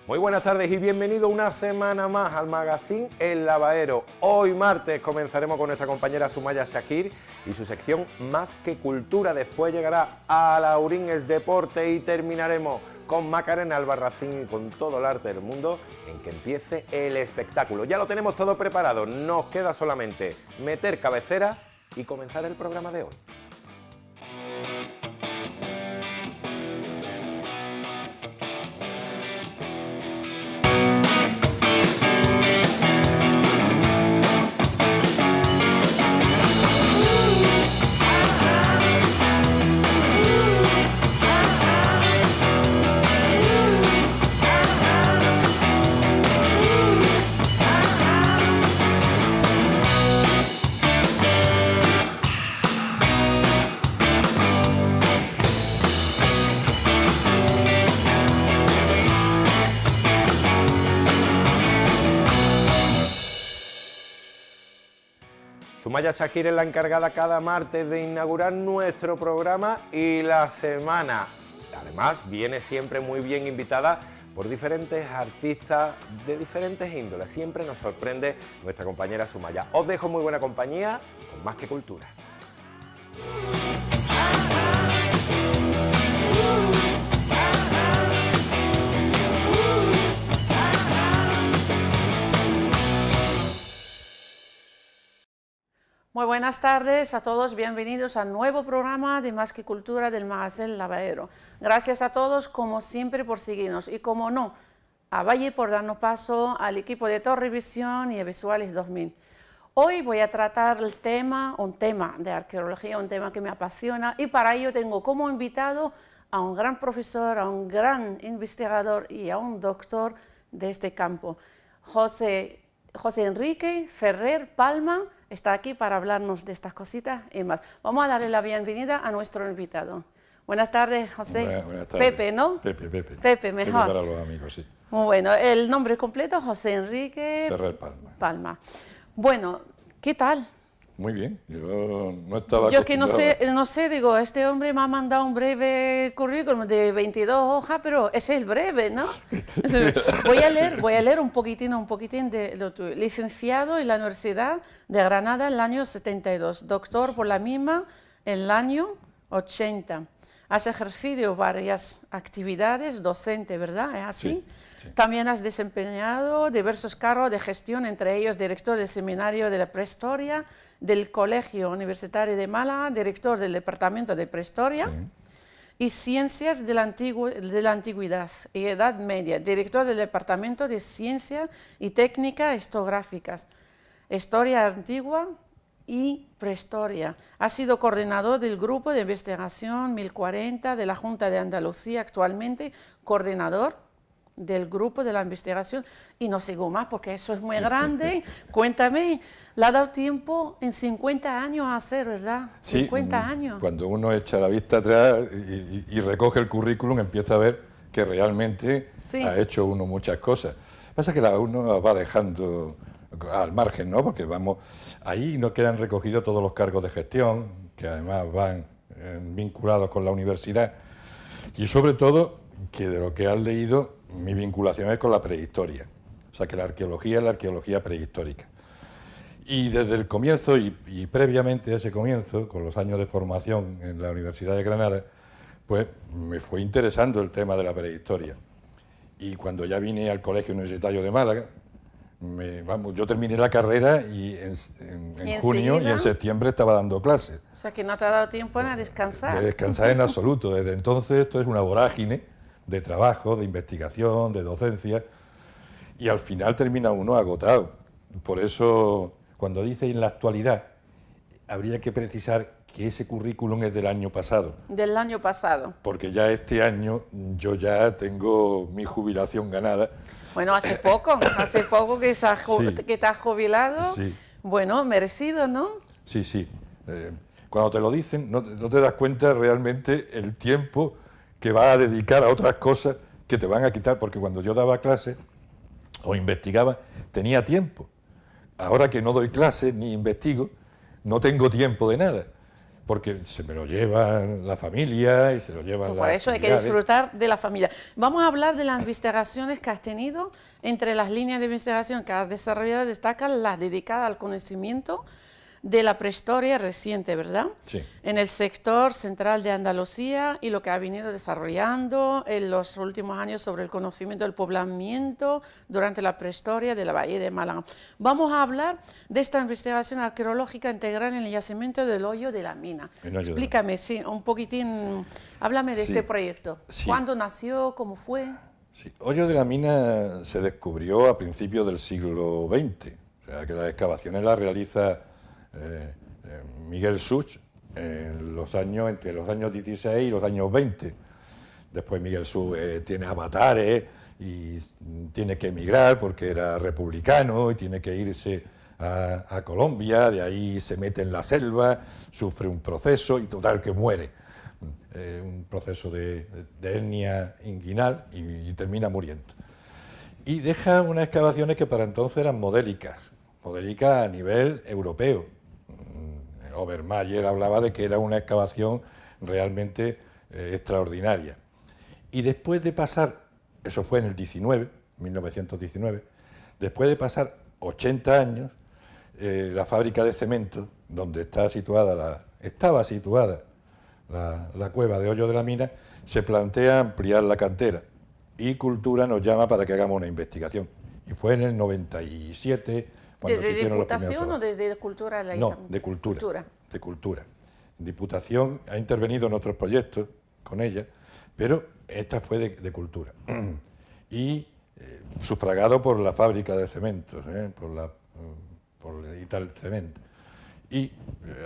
Muy buenas tardes y bienvenido una semana más al Magazín El Lavadero. Hoy martes comenzaremos con nuestra compañera Sumaya Shakir y su sección Más que Cultura. Después llegará a Laurín es Deporte y terminaremos con Macarena Albarracín y con todo el arte del mundo en que empiece el espectáculo. Ya lo tenemos todo preparado, nos queda solamente meter cabecera y comenzar el programa de hoy. Sumaya Shakir es la encargada cada martes de inaugurar nuestro programa y la semana. Además, viene siempre muy bien invitada por diferentes artistas de diferentes índoles. Siempre nos sorprende nuestra compañera Sumaya. Os dejo muy buena compañía con Más que Cultura. Muy buenas tardes a todos, bienvenidos al nuevo programa de Más que Cultura del Magazín El Lavadero. Gracias a todos, como siempre, por seguirnos y, como no, a Valle por darnos paso al equipo de Torrevisión y de Visuales 2000. Hoy voy a tratar un tema de arqueología, un tema que me apasiona, y para ello tengo como invitado a un gran profesor, a un gran investigador y a un doctor de este campo. José Enrique Ferrer Palma está aquí para hablarnos de estas cositas y más. Vamos a darle la bienvenida a nuestro invitado. Buenas tardes, José. Buenas tardes. Pepe, ¿no? Pepe, Pepe, mejor. Pepe para los amigos, sí. Muy bueno. El nombre completo, José Enrique Ferrer Palma. Bueno, ¿qué tal? Muy bien. Yo no estaba Yo que no sé, digo, este hombre me ha mandado un breve currículum de 22 hojas, pero ese es el breve, ¿no? Voy a leer un poquitín de lo tuyo. Licenciado en la Universidad de Granada en el año 72, doctor por la misma en el año 80. Has ejercido varias actividades docente, ¿verdad? ¿Es así? Sí. También has desempeñado diversos cargos de gestión, entre ellos director del Seminario de la Prehistoria, del Colegio Universitario de Málaga, director del Departamento de Prehistoria y Ciencias de la Antigüedad y Edad Media, director del Departamento de Ciencias y Técnicas Historiográficas, Historia Antigua y Prehistoria. Ha sido coordinador del Grupo de Investigación 1040 de la Junta de Andalucía, actualmente coordinador del Grupo de la Investigación, y no sigo más porque eso es muy grande. Cuéntame, le ha dado tiempo en 50 años a hacer, ¿verdad? Sí, 50 años. Cuando uno echa la vista atrás y recoge el currículum, empieza a ver que realmente ha hecho uno muchas cosas. Pasa que uno las va dejando al margen, ¿no? Porque ahí no quedan recogidos todos los cargos de gestión, que además van vinculados con la universidad, y sobre todo que de lo que has leído, mi vinculación es con la prehistoria, o sea que la arqueología es la arqueología prehistórica. Y desde el comienzo y previamente a ese comienzo, con los años de formación en la Universidad de Granada, pues me fue interesando el tema de la prehistoria. Y cuando ya vine al Colegio Universitario de Málaga, yo terminé la carrera y en junio y en septiembre estaba dando clases. O sea que no te ha dado tiempo a descansar. De descansar en absoluto. Desde entonces esto es una vorágine de trabajo, de investigación, de docencia, y al final termina uno agotado. Por eso, cuando dice en la actualidad, habría que precisar que ese currículum es del año pasado. Del año pasado. Porque ya este año yo ya tengo mi jubilación ganada. Bueno, hace poco que te has jubilado. Sí. Bueno, merecido, ¿no? Sí. Cuando te lo dicen, no te das cuenta realmente el tiempo que vas a dedicar a otras cosas que te van a quitar, porque cuando yo daba clases o investigaba, tenía tiempo. Ahora que no doy clases ni investigo, no tengo tiempo de nada. porque se me lo lleva la familia y se lo llevan pues por eso hay que disfrutar de la familia. Vamos a hablar de las investigaciones que has tenido. Entre las líneas de investigación que has desarrollado destacan las dedicadas al conocimiento de la prehistoria reciente, ¿verdad? Sí. En el sector central de Andalucía y lo que ha venido desarrollando en los últimos años sobre el conocimiento del poblamiento durante la prehistoria de la Bahía de Málaga. Vamos a hablar de esta investigación arqueológica integral en el yacimiento del Hoyo de la Mina. Explícame, sí, un poquitín, háblame de este proyecto. Sí. ¿Cuándo nació? ¿Cómo fue? Sí. Hoyo de la Mina se descubrió a principios del siglo XX, o sea que las excavaciones las realiza Miguel Such entre los años 16 y los años 20. Después Miguel Such tiene avatares y tiene que emigrar porque era republicano y tiene que irse a Colombia, de ahí se mete en la selva, sufre un proceso y total que muere. Un proceso de hernia inguinal y termina muriendo. Y deja unas excavaciones que para entonces eran modélicas a nivel europeo. Obermayer hablaba de que era una excavación realmente extraordinaria. Y después de pasar, eso fue en el 1919, después de pasar 80 años, la fábrica de cemento, donde estaba situada la cueva de Hoyo de la Mina, se plantea ampliar la cantera y Cultura nos llama para que hagamos una investigación. Y fue en el 97... ¿Desde Diputación o desde Cultura? No, de Cultura. De Cultura. Diputación ha intervenido en otros proyectos con ella, pero esta fue de Cultura. Y sufragado por la fábrica de cementos, por Ital Cement. Y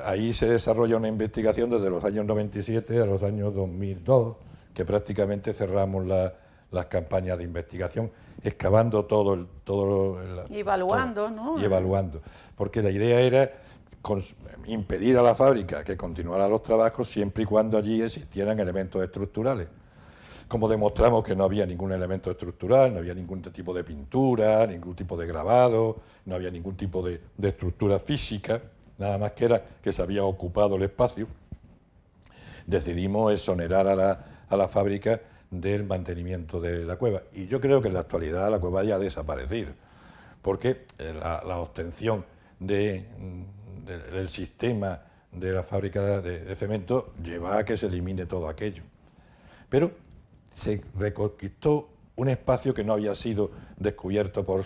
ahí se desarrolla una investigación desde los años 97 a los años 2002, que prácticamente cerramos las campañas de investigación, excavando evaluando, ¿no? Y evaluando, porque la idea era impedir a la fábrica que continuara los trabajos siempre y cuando allí existieran elementos estructurales. Como demostramos que no había ningún elemento estructural, no había ningún tipo de pintura, ningún tipo de grabado, no había ningún tipo de estructura física, nada más que era que se había ocupado el espacio, decidimos exonerar a la fábrica del mantenimiento de la cueva. Y yo creo que en la actualidad la cueva ya ha desaparecido, porque la obtención del sistema de la fábrica de cemento lleva a que se elimine todo aquello. Pero se reconquistó un espacio que no había sido descubierto por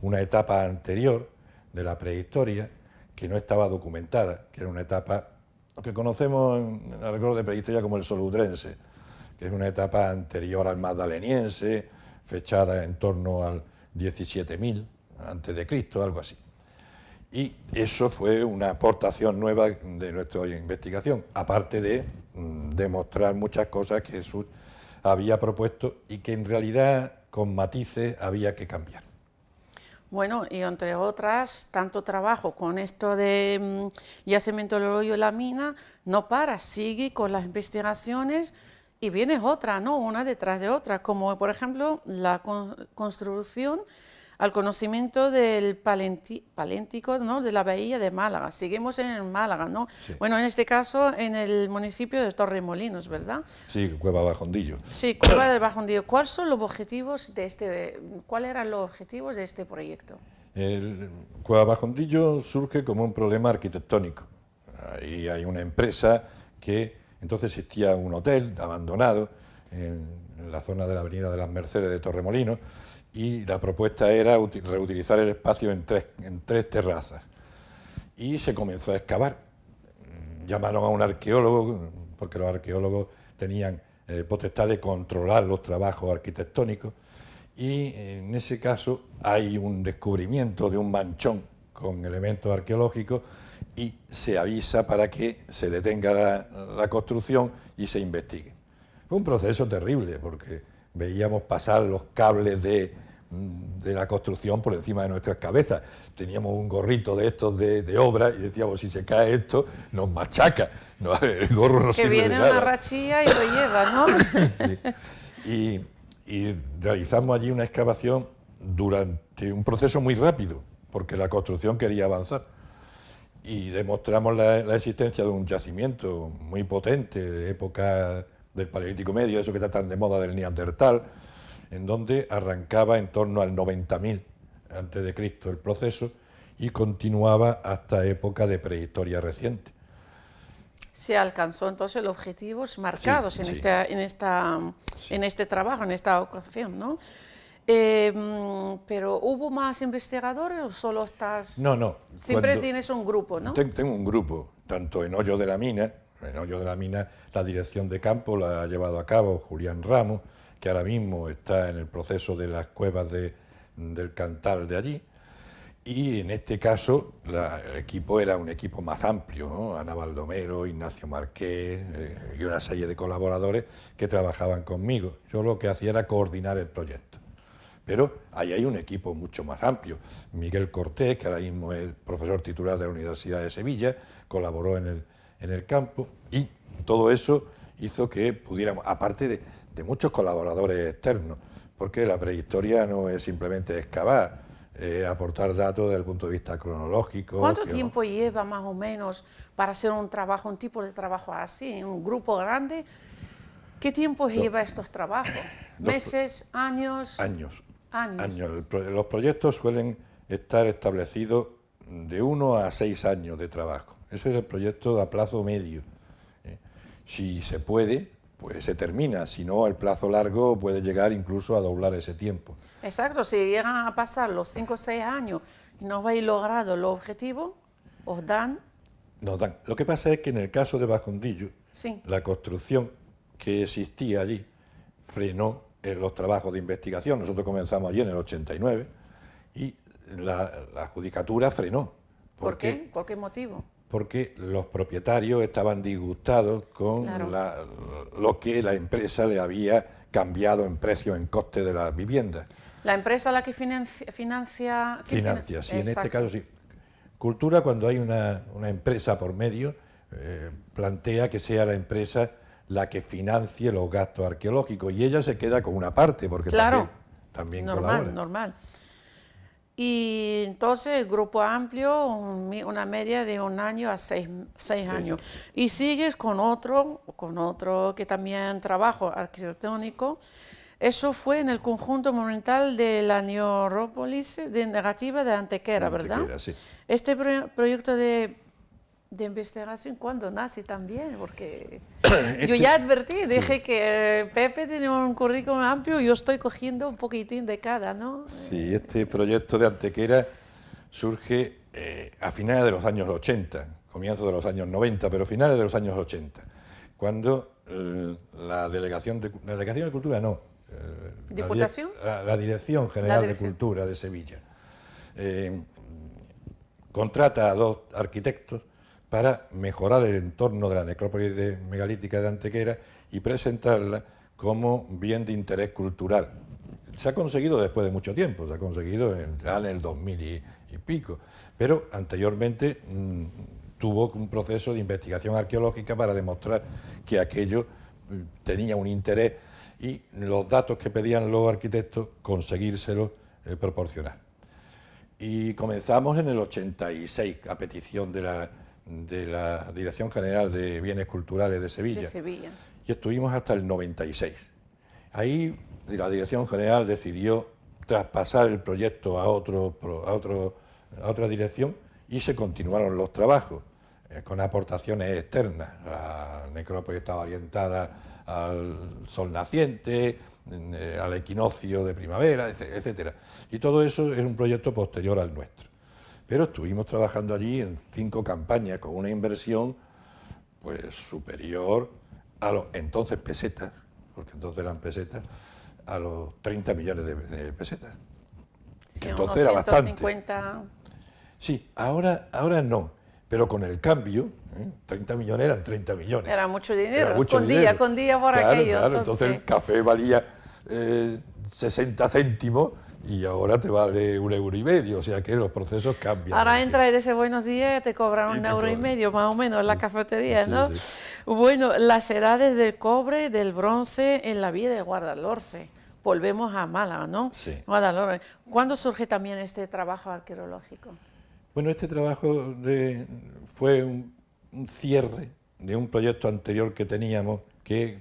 una etapa anterior de la prehistoria que no estaba documentada, que era una etapa, lo que conocemos en el recuerdo de prehistoria como el solutrense, que es una etapa anterior al magdaleniense, fechada en torno al 17.000 a.C., algo así. Y eso fue una aportación nueva de nuestra investigación, aparte de demostrar muchas cosas que Jesús había propuesto y que en realidad con matices había que cambiar. Bueno, y entre otras, tanto trabajo con esto de yacimiento del Hoyo de la Mina, no para, sigue con las investigaciones y viene otra, ¿no? Una detrás de otra, como por ejemplo la construcción al conocimiento del paléntico, ¿no?, de la bahía de Málaga. Seguimos en Málaga, ¿no? Sí. Bueno, en este caso en el municipio de Torremolinos, ¿verdad? Sí, Cueva Bajondillo. Sí, Cueva del Bajondillo. ¿Cuáles son los objetivos cuáles eran los objetivos de este proyecto? El Cueva Bajondillo surge como un problema arquitectónico. Ahí hay una empresa que entonces existía un hotel abandonado en la zona de la Avenida de las Mercedes de Torremolinos, y la propuesta era reutilizar el espacio en tres terrazas. Y se comenzó a excavar. Llamaron a un arqueólogo, porque los arqueólogos tenían potestad de controlar los trabajos arquitectónicos, y en ese caso hay un descubrimiento de un manchón con elementos arqueológicos y se avisa para que se detenga la construcción y se investigue. Fue un proceso terrible porque veíamos pasar los cables de la construcción por encima de nuestras cabezas. Teníamos un gorrito de estos de obra y decíamos, si se cae esto, nos machaca. No, el gorro no sirve de nada. Que viene una rachilla y lo lleva, ¿no? Sí. Y realizamos allí una excavación durante un proceso muy rápido, porque la construcción quería avanzar. y demostramos la existencia de un yacimiento muy potente de época del Paleolítico Medio, eso que está tan de moda del Neandertal, en donde arrancaba en torno al 90.000 antes de Cristo el proceso y continuaba hasta época de prehistoria reciente. Se alcanzó entonces los objetivos marcados en este trabajo, en esta ocasión, ¿no? Pero ¿hubo más investigadores o solo estás...? No. Siempre tienes un grupo, ¿no? Tengo un grupo, tanto en Hoyo de la Mina. En Hoyo de la Mina la dirección de campo la ha llevado a cabo Julián Ramos, que ahora mismo está en el proceso de las cuevas del Cantal de allí. Y en este caso el equipo era un equipo más amplio, ¿no? Ana Baldomero, Ignacio Marqués y una serie de colaboradores que trabajaban conmigo. Yo lo que hacía era coordinar el proyecto. Pero ahí hay un equipo mucho más amplio. Miguel Cortés, que ahora mismo es profesor titular de la Universidad de Sevilla, colaboró en el campo, y todo eso hizo que pudiéramos, aparte de muchos colaboradores externos, porque la prehistoria no es simplemente excavar, aportar datos desde el punto de vista cronológico. ¿Cuánto tiempo lleva más o menos para hacer un trabajo, un tipo de trabajo así, en un grupo grande? ¿Qué tiempo lleva estos trabajos? ¿Meses, años? Años. Los proyectos suelen estar establecidos de 1 a 6 años de trabajo. Ese es el proyecto a plazo medio. Si se puede, pues se termina. Si no, el plazo largo puede llegar incluso a doblar ese tiempo. Exacto. Si llegan a pasar los 5 o 6 años y no habéis logrado el objetivo, ¿os dan? Nos dan. Lo que pasa es que en el caso de Bajondillo, sí, la construcción que existía allí frenó los trabajos de investigación. Nosotros comenzamos allí en el 89 y la judicatura frenó. ¿Por qué? ¿Por qué motivo? Porque los propietarios estaban disgustados con lo que la empresa le había cambiado en precio, en coste de las viviendas. ¿La empresa la que financia? Financia, sí, en este caso sí. Cultura, cuando hay una empresa por medio, plantea que sea la empresa la que financie los gastos arqueológicos, y ella se queda con una parte, porque también colabora. Normal. Y entonces el grupo amplio, una media de 1 año a 6 años. Y sigues con otro que también trabajo arquitectónico. Eso fue en el conjunto monumental de la Neorópolis de Negativa de Antequera, ¿verdad? Antequera, sí. Este proyecto de investigación, ¿cuándo nace también? Porque yo ya advertí, dije que Pepe tiene un currículum amplio, yo estoy cogiendo un poquitín de cada, ¿no? Sí, este proyecto de Antequera surge a finales de los años 80, comienzos de los años 90, pero finales de los años 80, cuando la Delegación de Cultura, no. ¿Diputación? La Dirección General de Cultura de Sevilla contrata a 2 arquitectos para mejorar el entorno de la necrópolis megalítica de Antequera y presentarla como bien de interés cultural. Se ha conseguido después de mucho tiempo, se ha conseguido ya en el 2000 y pico, pero anteriormente tuvo un proceso de investigación arqueológica para demostrar que aquello tenía un interés y los datos que pedían los arquitectos conseguírselos proporcionar. Y comenzamos en el 86 a petición de la Dirección General de Bienes Culturales de Sevilla. Y estuvimos hasta el 96. Ahí la Dirección General decidió traspasar el proyecto a otra dirección y se continuaron los trabajos con aportaciones externas. La necrópolis estaba orientada al sol naciente, al equinoccio de primavera, etcétera. Y todo eso es un proyecto posterior al nuestro. Pero estuvimos trabajando allí en 5 campañas con una inversión pues superior a los entonces pesetas, porque entonces eran pesetas, a los 30 millones de pesetas. Sí, entonces era bastante. 150. Sí, ahora no, pero con el cambio, 30 millones eran 30 millones. Era mucho dinero, Era mucho con dinero. día por aquello. Claro, entonces el café valía 60 céntimos y ahora te vale 1,5 €, o sea que los procesos cambian. Ahora entra y dice buenos días, te cobran 1,5 € más o menos en la cafetería, ¿no? Sí. Bueno, las edades del cobre, del bronce en la vida de Guadalhorce. Volvemos a Málaga, ¿no? Sí. Guadalhorce. ¿Cuándo surge también este trabajo arqueológico? Bueno, este trabajo fue un cierre de un proyecto anterior que teníamos que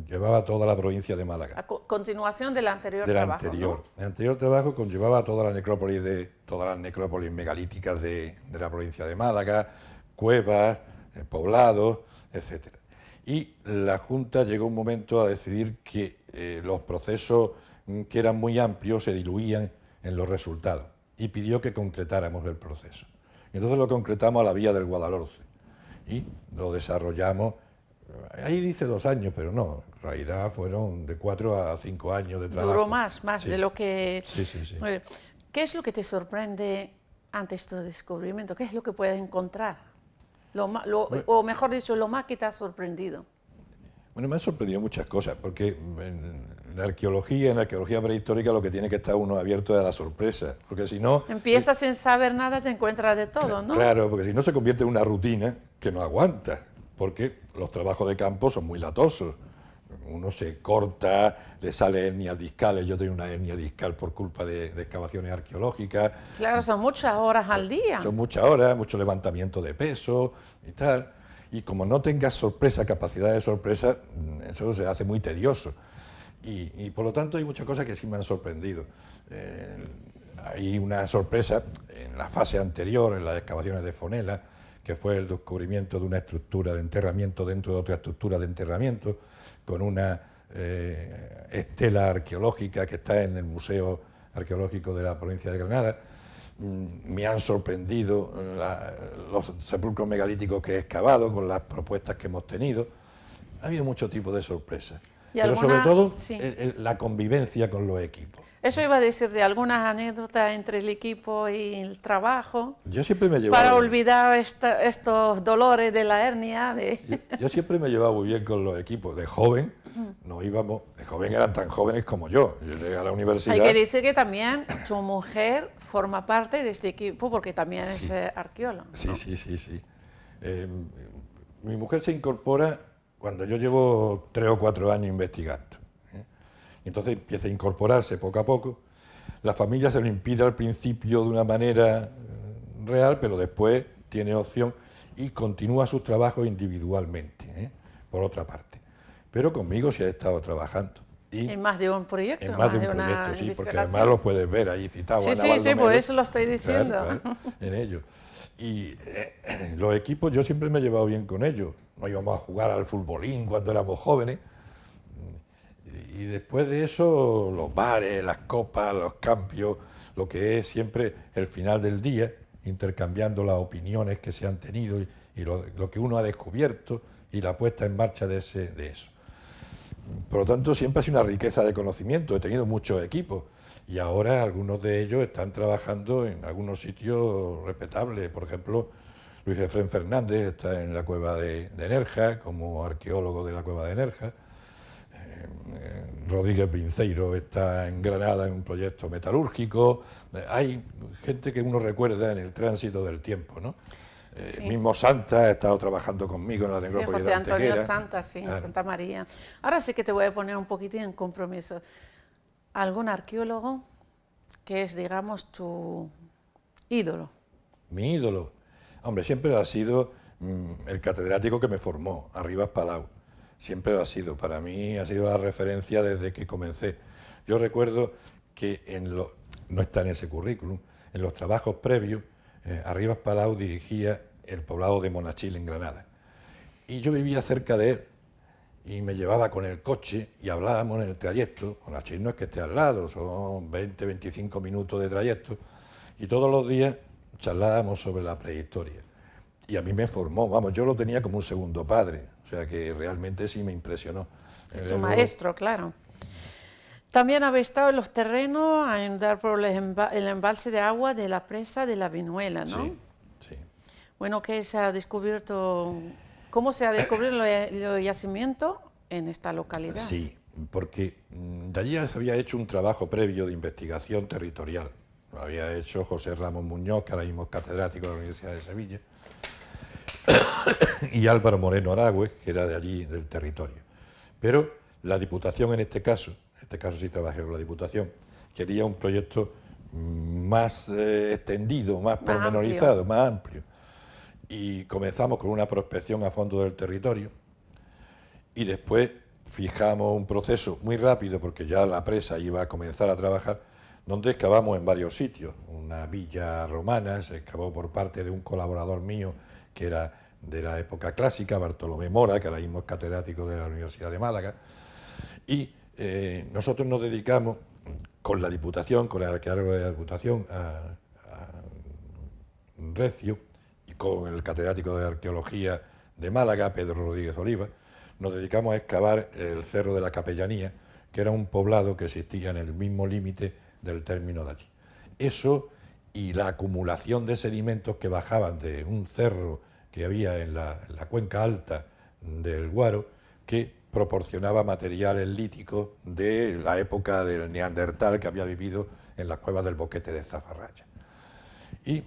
llevaba toda la provincia de Málaga. A continuación del anterior trabajo, ¿no? El anterior trabajo conllevaba todas las necrópolis megalíticas de la provincia de Málaga, cuevas, poblados, etcétera. Y la Junta llegó un momento a decidir que los procesos que eran muy amplios se diluían en los resultados y pidió que concretáramos el proceso. Y entonces lo concretamos a la vía del Guadalhorce y lo desarrollamos. Ahí dice 2 años, pero no, en realidad fueron de 4 a 5 años de trabajo. Duró más sí. de lo que... Sí, sí, sí. ¿Qué es lo que te sorprende ante este descubrimiento? ¿Qué es lo que puedes encontrar? O mejor dicho, lo más que te ha sorprendido. Bueno, me han sorprendido muchas cosas, porque en la arqueología prehistórica lo que tiene que estar uno abierto es a la sorpresa, porque si no... Empiezas sin saber nada, te encuentras de todo, ¿no? Claro, porque si no se convierte en una rutina que no aguanta, porque los trabajos de campo son muy latosos. Uno se corta, le sale hernias discales, yo tengo una hernia discal por culpa de excavaciones arqueológicas. Claro, son muchas horas al día. Son muchas horas, mucho levantamiento de peso y tal. Y como no tengas sorpresa, capacidad de sorpresa, eso se hace muy tedioso. Y por lo tanto hay muchas cosas que sí me han sorprendido. Hay una sorpresa en la fase anterior, en las excavaciones de Fonela, que fue el descubrimiento de una estructura de enterramiento dentro de otra estructura de enterramiento, con una estela arqueológica que está en el Museo Arqueológico de la provincia de Granada. Me han sorprendido los sepulcros megalíticos que he excavado con las propuestas que hemos tenido. Ha habido mucho tipo de sorpresas, pero sobre todo sí, la convivencia con los equipos. Eso iba a decir, de algunas anécdotas entre el equipo y el trabajo. Yo siempre me he llevado para olvidar estos dolores de la hernia. Yo siempre me he llevado muy bien con los equipos. De joven nos íbamos, de joven eran tan jóvenes como yo. Yo llegué a la universidad. Hay que decir que también tu mujer forma parte de este equipo porque también sí, es arqueóloga, ¿no? Sí. Mi mujer se incorpora cuando yo llevo 3 o 4 años investigando. Entonces empieza a incorporarse poco a poco. La familia se lo impide al principio de una manera real, pero después tiene opción y continúa sus trabajos individualmente, por otra parte. Pero conmigo sí ha estado trabajando. Y en más de un proyecto, en más de un una proyecto, sí, porque además investigación. lo puedes ver ahí citado. Sí, por eso lo estoy diciendo. Claro, en ello. Y los equipos, yo siempre me he llevado bien con ellos. Nos íbamos a jugar al futbolín cuando éramos jóvenes. Y después de eso, los bares, las copas, los cambios, lo que es siempre el final del día, intercambiando las opiniones que se han tenido y lo que uno ha descubierto y la puesta en marcha de eso. Por lo tanto, siempre ha sido una riqueza de conocimiento. He tenido muchos equipos y ahora algunos de ellos están trabajando en algunos sitios respetables. Por ejemplo, Luis Efrén Fernández está en la cueva de Nerja, como arqueólogo de la cueva de Nerja. Rodríguez Vinceiro está en Granada en un proyecto metalúrgico. Hay gente que uno recuerda en el tránsito del tiempo, ¿no? Sí. Mismo Santa ha estado trabajando conmigo en la necrópolis José de Antonio Antequera. Santa, sí, Claro. en Santa María. Ahora sí que te voy a poner un poquitín en compromiso. ¿Algún arqueólogo que es, digamos, tu ídolo? Mi ídolo. Hombre, siempre ha sido el catedrático que me formó, Arribas Palau. Siempre lo ha sido. Para mí ha sido la referencia desde que comencé. Yo recuerdo que no está en ese currículum, en los trabajos previos, Arribas Palau dirigía el poblado de Monachil en Granada. Y yo vivía cerca de él y me llevaba con el coche y hablábamos en el trayecto. Monachil no es que esté al lado, son 20, 25 minutos de trayecto. Y todos los días charlábamos sobre la prehistoria. Y a mí me formó, vamos, yo lo tenía como un segundo padre, o sea que realmente sí me impresionó. Es tu maestro, claro. También habéis estado en los terrenos a ayudar por el embalse de agua de la presa de la Vinuela, ¿no? Sí. Bueno, ¿qué se ha descubierto? ¿Cómo se ha descubierto el yacimiento en esta localidad? Sí, porque de allí se había hecho un trabajo previo de investigación territorial. Lo había hecho José Ramón Muñoz, que ahora mismo es catedrático de la Universidad de Sevilla, y Álvaro Moreno Aragüez, que era de allí, del territorio. Pero la Diputación en este caso sí trabajé con la Diputación, quería un proyecto más extendido, más pormenorizado, más amplio. Y comenzamos con una prospección a fondo del territorio y después fijamos un proceso muy rápido, porque ya la presa iba a comenzar a trabajar, donde excavamos en varios sitios. Una villa romana se excavó por parte de un colaborador mío que era de la época clásica, Bartolomé Mora, que ahora mismo es catedrático de la Universidad de Málaga, y nosotros nos dedicamos con la Diputación, con el arqueólogo de la Diputación, a Recio, y con el catedrático de Arqueología de Málaga, Pedro Rodríguez Oliva, nos dedicamos a excavar el Cerro de la Capellanía, que era un poblado que existía en el mismo límite del término de allí. Eso y la acumulación de sedimentos que bajaban de un cerro que había en la cuenca alta del Guaro, que proporcionaba materiales líticos de la época del Neandertal que había vivido en las cuevas del Boquete de Zafarraya. Y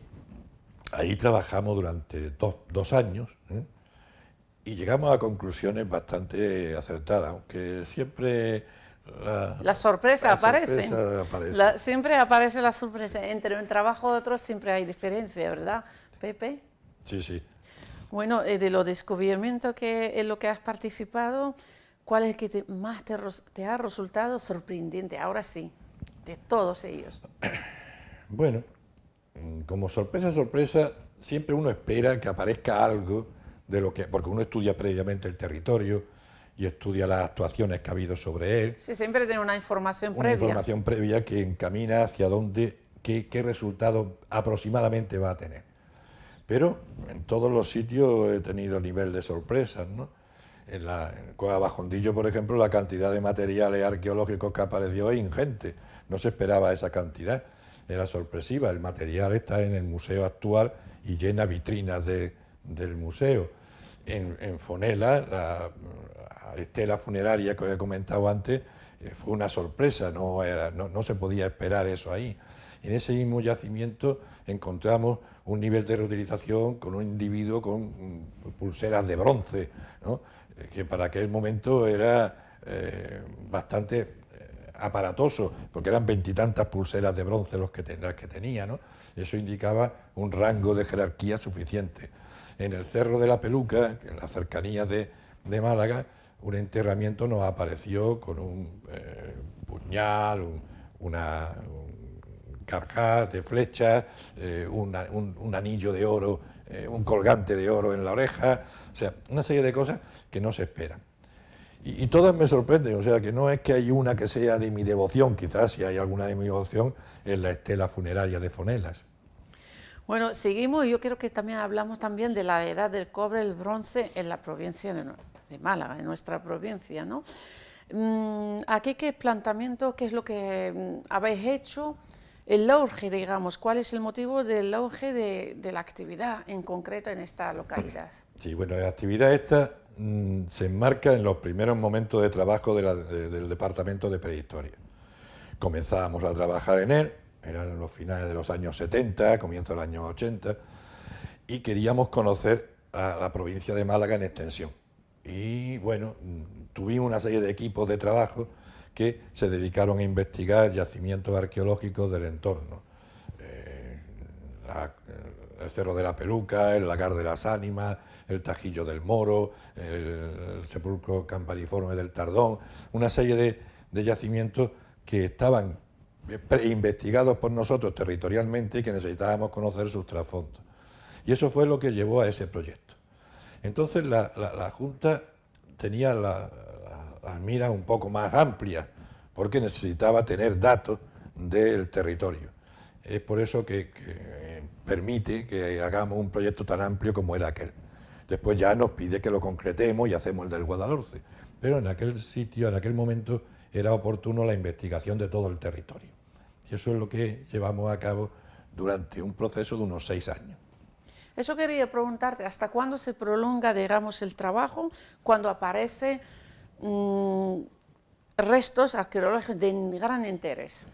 ahí trabajamos durante dos años, y llegamos a conclusiones bastante acertadas, aunque siempre la sorpresa aparece. Siempre aparece la sorpresa. Entre un trabajo y otro siempre hay diferencia, ¿verdad, Pepe? Sí, sí. Bueno, de los descubrimientos en lo que has participado, ¿cuál es el que más te ha resultado sorprendente? Ahora sí, de todos ellos. Bueno, como sorpresa, siempre uno espera que aparezca algo de lo que, porque uno estudia previamente el territorio y estudia las actuaciones que ha habido sobre él. Sí, siempre tiene una información previa. Una información previa que encamina hacia dónde, qué resultado aproximadamente va a tener. Pero en todos los sitios he tenido nivel de sorpresas, ¿no? En la Cueva Bajondillo, por ejemplo, la cantidad de materiales arqueológicos que apareció es ingente. No se esperaba esa cantidad, era sorpresiva. El material está en el museo actual y llena vitrinas del museo. En Fonela, la estela funeraria que os he comentado antes, fue una sorpresa, no se podía esperar eso ahí. En ese mismo yacimiento encontramos un nivel de reutilización con un individuo con pulseras de bronce, ¿no? Que para aquel momento era bastante aparatoso, porque eran 20 y tantas pulseras de bronce las que tenía, ¿no? Eso indicaba un rango de jerarquía suficiente. En el Cerro de la Peluca, en las cercanías de Málaga, un enterramiento nos apareció con un puñal, un carjat de flechas, un anillo de oro, un colgante de oro en la oreja, o sea, una serie de cosas que no se esperan. Y todas me sorprenden, o sea, que no es que hay una que sea de mi devoción, quizás si hay alguna de mi devoción, en la estela funeraria de Fonelas. Bueno, seguimos, yo creo que también hablamos también de la edad del cobre, el bronce en la provincia de Málaga, en nuestra provincia, ¿no? Aquí, ¿qué planteamiento, qué es lo que habéis hecho? El auge, digamos, ¿cuál es el motivo del auge de la actividad en concreto en esta localidad? Sí, bueno, la actividad esta se enmarca en los primeros momentos de trabajo del Departamento de Prehistoria. Comenzábamos a trabajar en él, eran los finales de los años 70, comienzo del año 80, y queríamos conocer a la provincia de Málaga en extensión. Y bueno, tuvimos una serie de equipos de trabajo que se dedicaron a investigar yacimientos arqueológicos del entorno. El Cerro de la Peluca, el Lagar de las Ánimas, el Tajillo del Moro, el Sepulcro Campaniforme del Tardón, una serie de yacimientos que estaban investigados por nosotros territorialmente y que necesitábamos conocer sus trasfondos. Y eso fue lo que llevó a ese proyecto. Entonces la Junta tenía las miras un poco más amplias, porque necesitaba tener datos del territorio. Es por eso que permite que hagamos un proyecto tan amplio como era aquel. Después ya nos pide que lo concretemos y hacemos el del Guadalhorce. Pero en aquel sitio, en aquel momento, era oportuno la investigación de todo el territorio. Y eso es lo que llevamos a cabo durante un proceso de unos 6 años. Eso quería preguntarte, ¿hasta cuándo se prolonga, digamos, el trabajo cuando aparece restos arqueológicos de gran interés?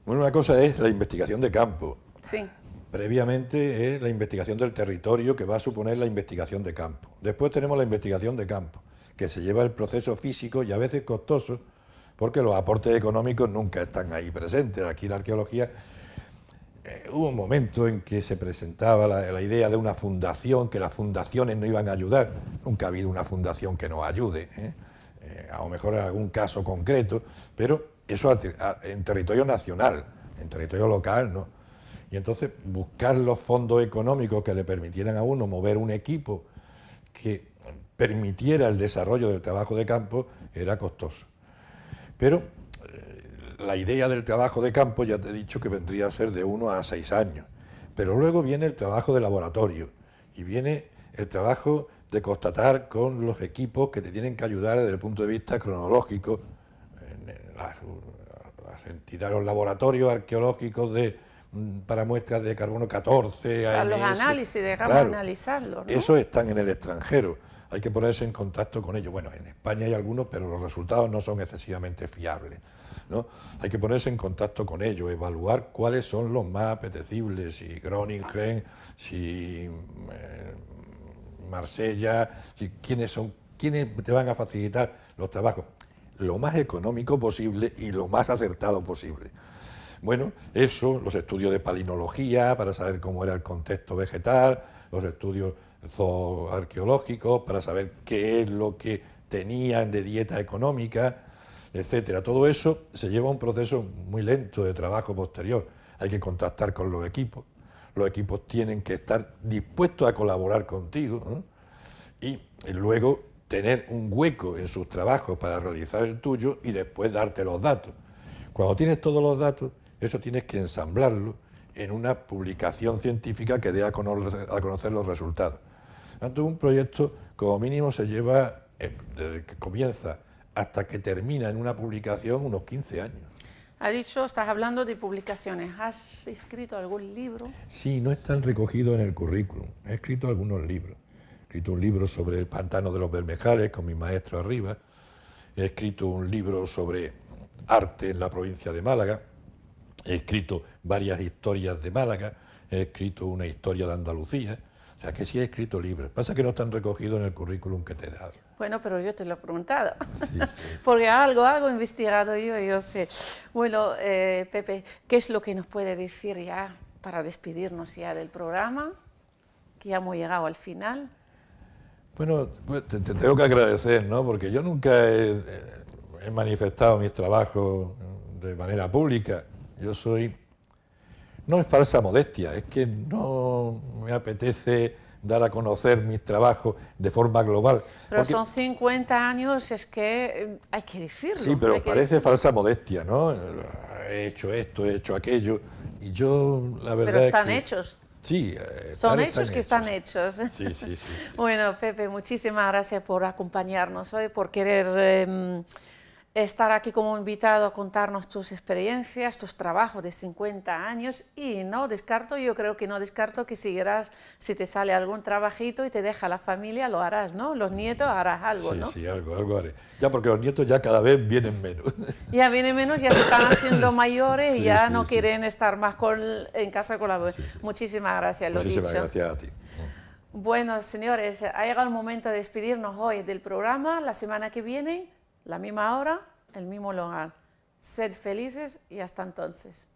Bueno, una cosa es la investigación de campo. Sí. Previamente es la investigación del territorio, que va a suponer la investigación de campo. Después tenemos la investigación de campo, que se lleva el proceso físico y a veces costoso porque los aportes económicos nunca están ahí presentes. Aquí la arqueología, hubo un momento en que se presentaba la idea de una fundación, que las fundaciones no iban a ayudar. Nunca ha habido una fundación que nos ayude, a lo mejor en algún caso concreto, pero eso en territorio nacional, en territorio local no. Y entonces buscar los fondos económicos que le permitieran a uno mover un equipo que permitiera el desarrollo del trabajo de campo era costoso. Pero la idea del trabajo de campo ya te he dicho que vendría a ser de 1 a 6 años, pero luego viene el trabajo de laboratorio y viene el trabajo de constatar con los equipos que te tienen que ayudar desde el punto de vista cronológico, las entidades, los laboratorios arqueológicos para muestras de carbono 14, para AMS, los análisis, dejamos claro, analizarlos, ¿no? Esos están en el extranjero, hay que ponerse en contacto con ellos. Bueno, en España hay algunos, pero los resultados no son excesivamente fiables, ¿no? Hay que ponerse en contacto con ellos, evaluar cuáles son los más apetecibles, si Groningen, si Marsella, quiénes te van a facilitar los trabajos lo más económico posible y lo más acertado posible. Bueno, eso, los estudios de palinología para saber cómo era el contexto vegetal, los estudios zooarqueológicos para saber qué es lo que tenían de dieta económica, etcétera. Todo eso se lleva a un proceso muy lento de trabajo posterior. Hay que contactar con los equipos tienen que estar dispuestos a colaborar contigo, ¿no? Y luego tener un hueco en sus trabajos para realizar el tuyo y después darte los datos. Cuando tienes todos los datos, eso tienes que ensamblarlo en una publicación científica que dé a conocer los resultados. Tanto un proyecto, como mínimo, se lleva, desde que comienza hasta que termina en una publicación, unos 15 años. Ha dicho, estás hablando de publicaciones. ¿Has escrito algún libro? Sí, no están recogidos en el currículum. He escrito algunos libros. He escrito un libro sobre el pantano de los Bermejales con mi maestro arriba. He escrito un libro sobre arte en la provincia de Málaga. He escrito varias historias de Málaga. He escrito una historia de Andalucía. O sea que sí he escrito libros. Pasa que no están recogidos en el currículum que te he dado. Bueno, pero yo te lo he preguntado. Sí, sí. Porque algo he investigado yo sé. Bueno, Pepe, ¿qué es lo que nos puede decir ya para despedirnos ya del programa? Que ya hemos llegado al final. Bueno, pues te tengo que agradecer, ¿no? Porque yo nunca he manifestado mis trabajos de manera pública. Yo soy... No es falsa modestia, es que no me apetece dar a conocer mis trabajos de forma global. Pero porque... son 50 años, es que hay que decirlo. Sí, pero parece falsa modestia, ¿no? He hecho esto, he hecho aquello, y yo la verdad pero están es que... hechos. Sí, son hechos que están hechos. Sí, sí, sí. Bueno, Pepe, muchísimas gracias por acompañarnos hoy, por querer estar aquí como invitado a contarnos tus experiencias, tus trabajos de 50 años y no descarto, yo creo que no descarto que seguirás, si te sale algún trabajito y te deja la familia, lo harás, ¿no? Los nietos harás algo, sí, ¿no? Sí, algo haré. Ya porque los nietos ya cada vez vienen menos. Ya vienen menos, ya se están haciendo mayores y sí, ya sí, no sí. quieren estar más en casa con la... Sí, sí. Muchísimas gracias, lo dicho. Muchísimas gracias a ti. Bueno, señores, ha llegado el momento de despedirnos hoy del programa. La semana que viene, la misma hora, el mismo lugar. Sed felices y hasta entonces.